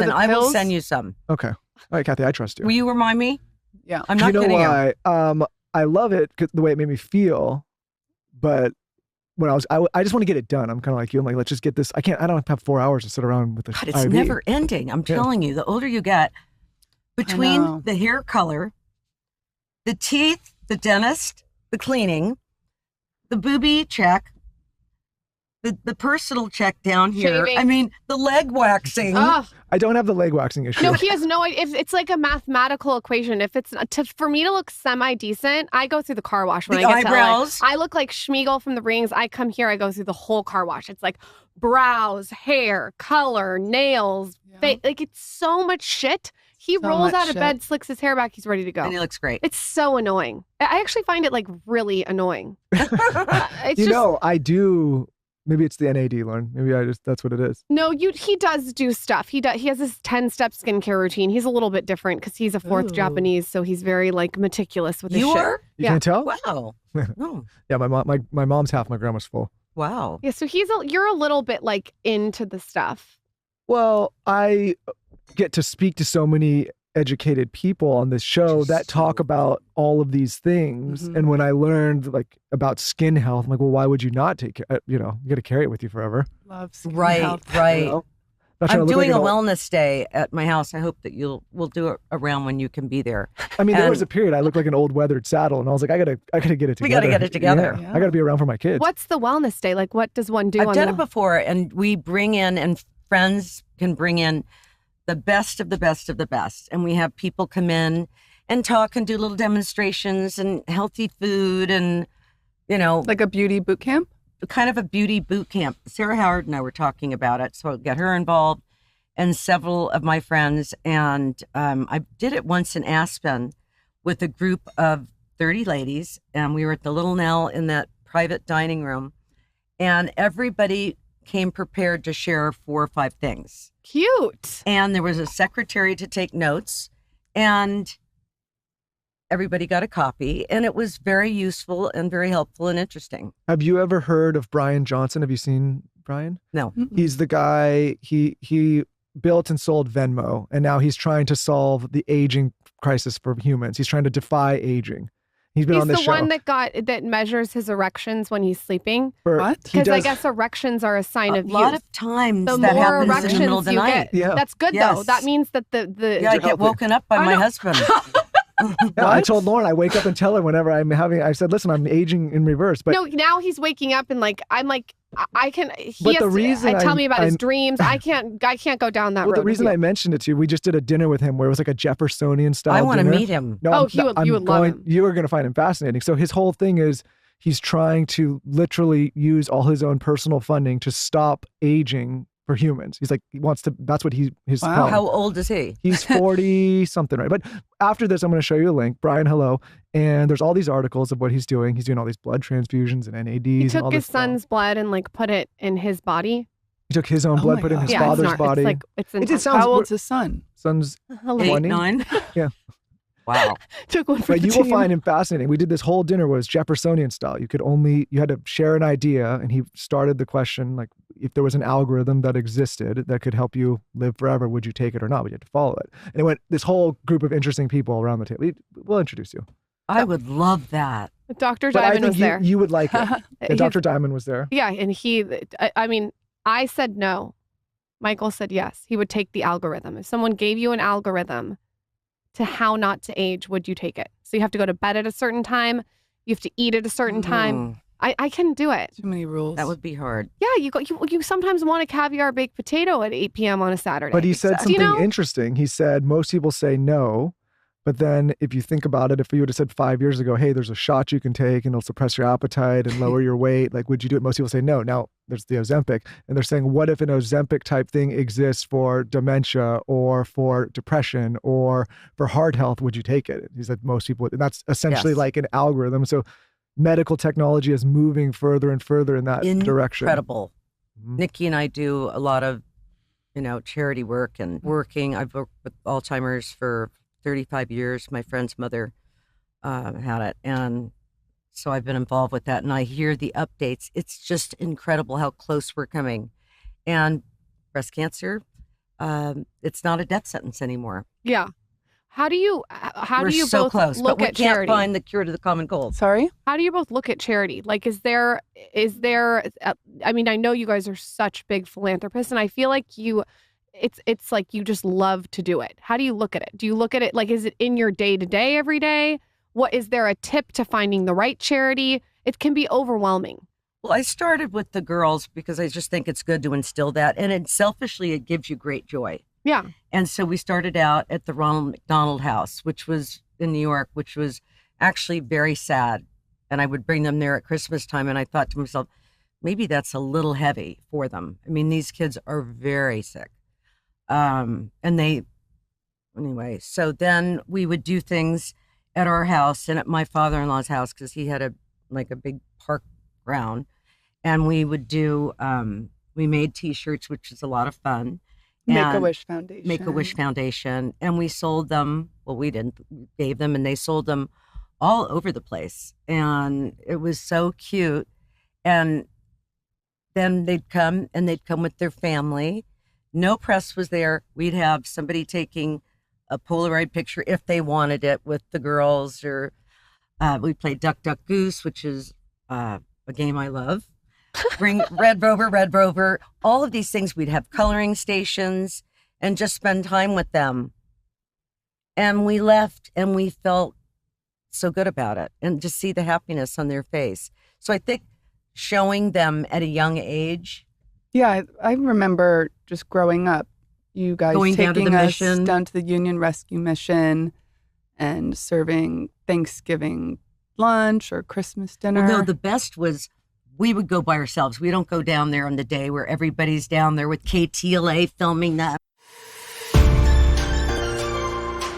And I will send you some. Okay. All right, Kathy, I trust you. Will you remind me? Yeah. I'm not kidding why? I love it the way it made me feel, but when I just want to get it done. I'm kind of like you. I'm like, let's just get this. I don't have 4 hours to sit around with the God, it's IV. never ending. I'm telling you, the older you get, between the hair color, the teeth, the dentist, the cleaning, the boobie check, the personal check down here. Shaving. I mean, the leg waxing. Oh. I don't have the leg waxing issue. No, he has no idea. It's like a mathematical equation. If it's for me to look semi-decent, I go through the car wash when The I get eyebrows. to LA. I look like Schmeagol from The Rings. I come here, I go through the whole car wash. It's like brows, hair, color, nails, face. Like it's so much shit. He rolls out of bed, slicks his hair back, he's ready to go. And he looks great. It's so annoying. I actually find it like really annoying. I do. Maybe it's the NAD, Lauren. Maybe that's what it is. No, he does do stuff. He has this 10-step skincare routine. He's a little bit different because he's a fourth Japanese, so he's very like meticulous with his shit. You are? You can't tell? Wow. Oh. Yeah, my mom's half, my grandma's full. Wow. Yeah, so you're a little bit like into the stuff. Well, I get to speak to so many educated people on this show that talk about all of these things. And when I learned like about skin health, I'm like, well, why would you not take it? You got to carry it with you forever. Love skin Right. You know? I'm doing a wellness day at my house. I hope that we'll do it around when you can be there. I mean, there was a period I looked like an old weathered saddle, and I was like, I gotta get it together. We gotta get it together. Yeah. I gotta be around for my kids. What's the wellness day? Like, what does one do? I've done it before, and we bring in, and friends can bring in the best of the best of the best. And we have people come in and talk and do little demonstrations and healthy food and, like a beauty boot camp? Kind of a beauty boot camp. Sarah Howard and I were talking about it, so I'll get her involved and several of my friends. And I did it once in Aspen with a group of 30 ladies, and we were at the Little Nell in that private dining room, and everybody came prepared to share 4 or 5 things. Cute. And there was a secretary to take notes, and everybody got a copy, and it was very useful and very helpful and interesting. Have you ever heard of Brian Johnson? Have you seen Brian? No. He's the guy, he built and sold Venmo, and now he's trying to solve the aging crisis for humans. He's trying to defy aging. He's been on this show. He's the one that measures his erections when he's sleeping. What? Because I guess erections are a sign of youth. A lot of times the that more happens erections in the middle of the you night. get, that's good though. That means that I get woken up by my husband. Yeah, I told Lauren, I wake up and tell her whenever I said, listen, I'm aging in reverse. But no, now he's waking up and like, I'm like, I can, tell me about his dreams. I can't go down that road. The reason I mentioned it to you, we just did a dinner with him where it was like a Jeffersonian style I want to dinner. meet him. No, you would love him. You are going to find him fascinating. So his whole thing is he's trying to literally use all his own personal funding to stop aging for humans. He's like, that's what his Wow. How old is he? He's 40 something, right? But after this, I'm going to show you a link. Brian, hello. And there's all these articles of what he's doing. He's doing all these blood transfusions and NADs. He and all took this his son's blood and like put it in his body. He took his own blood, put it in his father's body. How old's his son? Son's 8, 9? Yeah. Wow. Took one for But the you will team. find him fascinating. We did this whole dinner was Jeffersonian style. You had to share an idea, and he started the question like, if there was an algorithm that existed that could help you live forever, would you take it or not? We had to follow it. And it went this whole group of interesting people around the table. We'll introduce you. I would love that. Dr. But I Diamond think was there. You would like it. Yeah, Dr. Diamond was there. Yeah, and I said no. Michael said yes. He would take the algorithm. If someone gave you an algorithm to how not to age, would you take it? So you have to go to bed at a certain time. You have to eat at a certain time. I can do it. Too many rules. That would be hard. Yeah, you sometimes want a caviar baked potato at 8 p.m. on a Saturday. But he said something interesting. He said most people say no, but then if you think about it, if you would have said 5 years ago, hey, there's a shot you can take and it'll suppress your appetite and lower your weight, like would you do it? Most people say no. Now there's the Ozempic, and they're saying, what if an Ozempic type thing exists for dementia or for depression or for heart health? Would you take it? He said most people would. And that's essentially like an algorithm. So medical technology is moving further and further in that direction. Incredible. Nicky and I do a lot of, charity work and working. I've worked with Alzheimer's for 35 years. My friend's mother had it. And so I've been involved with that. And I hear the updates. It's just incredible how close we're coming. And breast cancer, it's not a death sentence anymore. Yeah. How do you so both close, look but we at can't charity? find the cure to the common cold. Sorry? How do you both look at charity? Like, is there, I mean, I know you guys are such big philanthropists, and I feel like it's like you just love to do it. How do you look at it? Do you look at it like, is it in your day to day every day? What is there a tip to finding the right charity? It can be overwhelming. Well, I started with the girls because I just think it's good to instill that. And selfishly, it gives you great joy. Yeah. And so we started out at the Ronald McDonald House, which was in New York, which was actually very sad. And I would bring them there at Christmas time. And I thought to myself, maybe that's a little heavy for them. I mean, these kids are very sick. Anyway, so then we would do things at our house and at my father-in-law's house because he had a big park ground. And we would do, we made T-shirts, which is a lot of fun. Make-A-Wish Foundation. Make-A-Wish Foundation. And we sold them. Well, we didn't. We gave them, and they sold them all over the place. And it was so cute. And then they'd come with their family. No press was there. We'd have somebody taking a Polaroid picture if they wanted it with the girls. Or we played Duck, Duck, Goose, which is a game I love. Bring Red Rover, all of these things. We'd have coloring stations and just spend time with them. And we left and we felt so good about it and just see the happiness on their face. So I think showing them at a young age. Yeah, I remember just growing up, you guys going taking down to the us mission. Down to the Union Rescue Mission and serving Thanksgiving lunch or Christmas dinner. Well, no, the best was we would go by ourselves. We don't go down there on the day where everybody's down there with KTLA filming that.